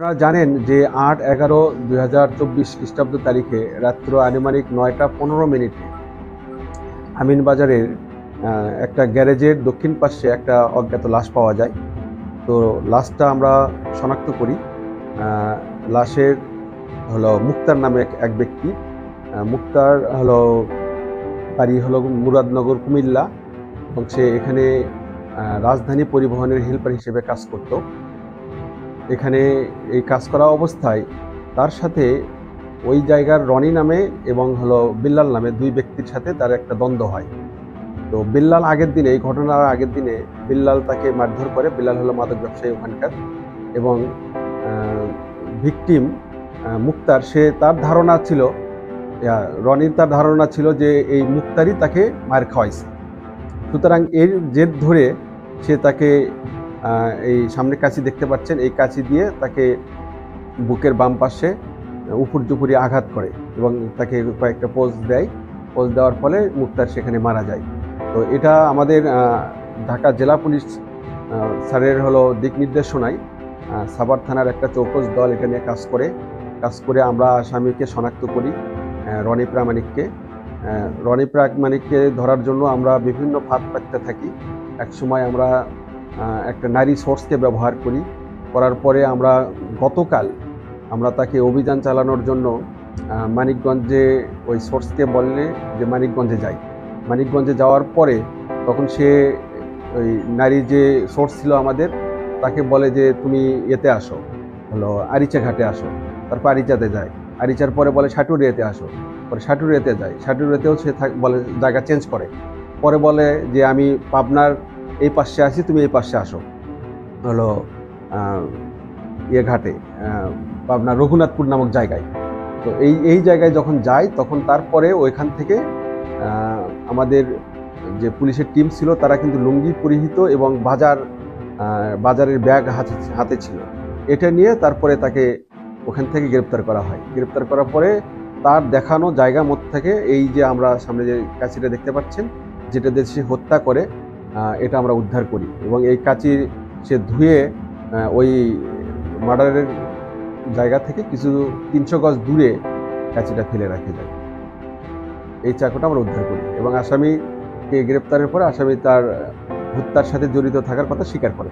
আপনারা জানেন যে ৮/১১/২০২৪ খ্রিস্টাব্দ তারিখে রাত্র আনুমানিক ৯টা ১৫ মিনিটে আমিনবাজারের একটা গ্যারেজের দক্ষিণ পাশে একটা অজ্ঞাত লাশ পাওয়া যায়। তো লাশটা আমরা শনাক্ত করি। লাশের হলো মুক্তার নামে এক ব্যক্তি। মুক্তার হলো বাড়ি হলো মুরাদনগর, কুমিল্লা, এবং সে এখানে রাজধানী পরিবহনের হেল্পার হিসেবে কাজ করত। এখানে এই কাজ করা অবস্থায় তার সাথে ওই জায়গার রনি নামে এবং হলো বিল্লাল নামে দুই ব্যক্তির সাথে তার একটা দ্বন্দ্ব হয়। তো বিল্লাল আগের দিনে, এই ঘটনার আগের দিনে বিল্লাল তাকে মারধর করে। বিল্লাল হলো মাদক ব্যবসায়ী ওখানকার, এবং ভিকটিম মুক্তার, সে তার ধারণা ছিল, রনির তার ধারণা ছিল যে এই মুক্তারই তাকে মার খাওয়াইছে। সুতরাং এর জেদ ধরে সে তাকে এই সামনে কাঁচি দেখতে পাচ্ছেন, এই কাঁচি দিয়ে তাকে বুকের বাম পাশে উপর্যুপরি আঘাত করে এবং তাকে কয়েকটা পোজ দেয়। পোজ দেওয়ার ফলে মুক্তার সেখানে মারা যায়। তো এটা আমাদের ঢাকা জেলা পুলিশ স্যারের হলো দিক নির্দেশনায় সাভার থানার একটা চৌকস দল এটা নিয়ে কাজ করে আমরা আসামিকে শনাক্ত করি, রনি প্রামাণিককে। রনি প্রামাণিককে ধরার জন্য আমরা বিভিন্ন ফাঁদ পাততে থাকি। একসময় আমরা একটা নারী সোর্সকে ব্যবহার করার পরে আমরা গতকাল আমরা তাকে অভিযান চালানোর জন্য মানিকগঞ্জে, ওই সোর্সকে বললে যে মানিকগঞ্জে যাই। মানিকগঞ্জে যাওয়ার পরে তখন সে ওই নারী যে সোর্স ছিল আমাদের, তাকে বলে যে তুমি এতে আসো, হলো আরিচা ঘাটে আসো। তারপর আরিচাতে যায়, আরিচার পরে বলে সাটুরিয়াতে আসো, পরে সাটুরিয়াতে যায়, সাটুরিয়াতেও সে বলে জায়গা চেঞ্জ করে, পরে বলে যে আমি পাবনার এই পাশে আসি, তুমি এই পাশে আসো, হলো ঘাটে, পাবনার রঘুনাথপুর নামক জায়গায়। তো এই জায়গায় যখন যায় তখন তারপরে ওইখান থেকে আমাদের যে পুলিশের টিম ছিল তারা কিন্তু লুঙ্গি পরিহিত এবং বাজারের ব্যাগ হাতে ছিল। এটা নিয়ে তারপরে তাকে ওখান থেকে গ্রেপ্তার করা হয়। গ্রেপ্তার করার পরে তার দেখানো জায়গা মধ্যে থেকে এই যে আমরা সামনে যে কাঁচিটা দেখতে পাচ্ছেন, যেটা দিয়ে সে হত্যা করে, এটা আমরা উদ্ধার করি, এবং এই কাঁচি সে ধুয়ে ওই মার্ডারের জায়গা থেকে কিছু ৩০০ গজ দূরে কাঁচিটা ফেলে রাখে যায়। এই চাকুটা আমরা উদ্ধার করি, এবং আসামিকে গ্রেপ্তারের পরে আসামি তার হত্যার সাথে জড়িত থাকার কথা স্বীকার করে।